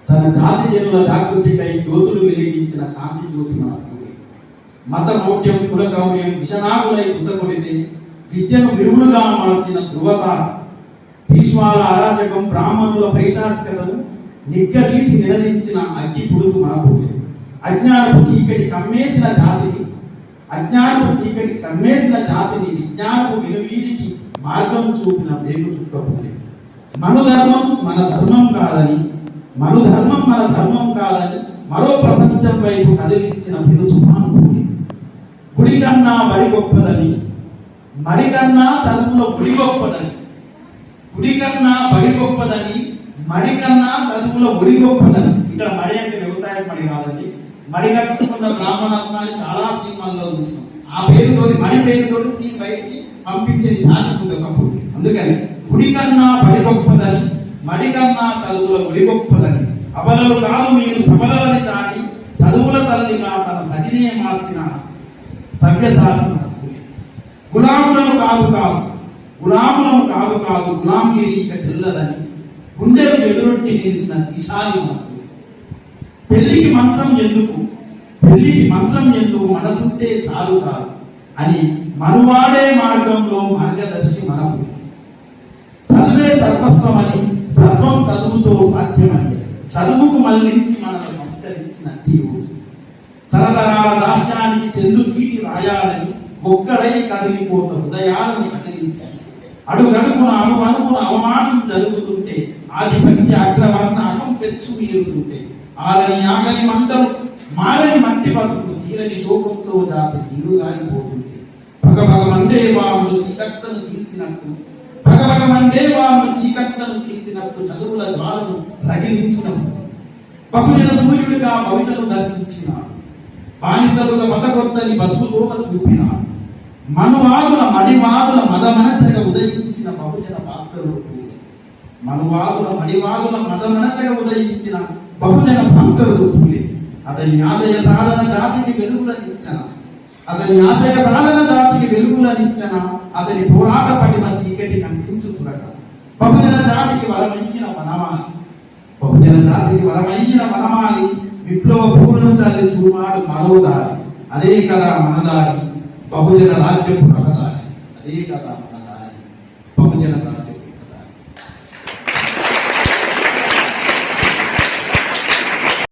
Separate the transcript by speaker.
Speaker 1: తన జాతి జనుల జాగృతికై జ్యోతులు వెలిగించిన కాంతి జ్యోతి మన పూలే. మత మౌఢ్యం కుల క్రౌర్యం విషనాగులై కుసకొడితే విద్యను విరుగుడుగా మార్చిన ధృవతార. భీష్మాల అరాచకం బ్రాహ్మణుల పైశాచికతను నిగ్గదీసి నిలదించిన అగ్గి పుడుగు మన పూలే. అజ్ఞానపు చీకటి కమ్మేసిన జాతిని విజ్ఞానపు వినువీధికి మార్గం చూపిన వేగు చుక్క పూలే. మనుధర్మం మన ధర్మం కాదని మరో ప్రపంచం వైపు కదిలించిన పెను తుఫాను పూలే. గుడి కన్నా బడి గొప్పదని మరికన్నా చదువులో గుడి గొప్పదని మరికన్నా చదువులో గుడి గొప్పదని. ఇక్కడ మడి అంటే వ్యవసాయం మడి కాదండి. మడి కట్టుకున్న బ్రాహ్మణాత్మాన్ని చాలా సినిమాల్లో చూసాం. ఆ పేరుతోటి మడి పేరుతోటి స్క్రీన్ బయటికి పంపించేది సాధించింది ఒకప్పుడు. అందుకని గుడి కన్నా బడి గొప్పదని మడికన్నా చదువుల గుడి గొప్పదని. అబలలు కాదు మీరు సబలని చాటి చదువుల తల్లిగా తన సతినే మార్చిన సభ్యశాసన. గులాములను కాదు గులాంగిరి ఇక చెల్లదని గుండెలు ఎదురొట్టి నిలిచిన ఈశాని మనకు. పెళ్లికి మంత్రం ఎందుకు మనసుంటే చాలు అని మనువాడే మార్గంలో మార్గదర్శి మనకు. చదువే సర్వస్వమని సర్వం చదువుతో సాధ్యమని చదువుకు మళ్లించి మనకు సంస్కరించిన రోజు. తరతరాల దాస్యానికి చెల్లు చీటి రాయాలని ఒక్కడై కదిలిపోత హృదయాలను కదిలించి అడుగడుగున అనుకున అవమానం జరుగుతుంటే ఆధిపత్య అగ్రవర్ణ అహం పెచ్చు మీరుతుంటే ఆరని ఆగని మంటలు మారని మట్టి బతుకులు తీరని శోకంతో జాతి తీరుగాలిపోతుంటే భగభగమండే వాములు చీకట్లను చీల్చినట్టు చదువుల జ్వాలను రగిలించిన బహుజన సూర్యుడిగా భవితను దర్శించినాడు. బానిసలుగా బతకొద్దని బతుకుతోవ చూపినాడు. మనువాదుల మడివాదుల మదమనచగా ఉదయించిన బహుజన భాస్కరుడు పూలే. అతని ఆశయ సాధన జాతికి వెలుగులనిచ్చన అతని పోరాట పటిమ చీకటి కనిపించు చురక. బహుజన జాతికి వరమయ్యిన వనమాలి విప్లవ పూర్ణం చల్లి చూమాడు మరో దారి. అదే కదా మనదారి బహుజన రాజ్యపు రహదారి. అదే కదా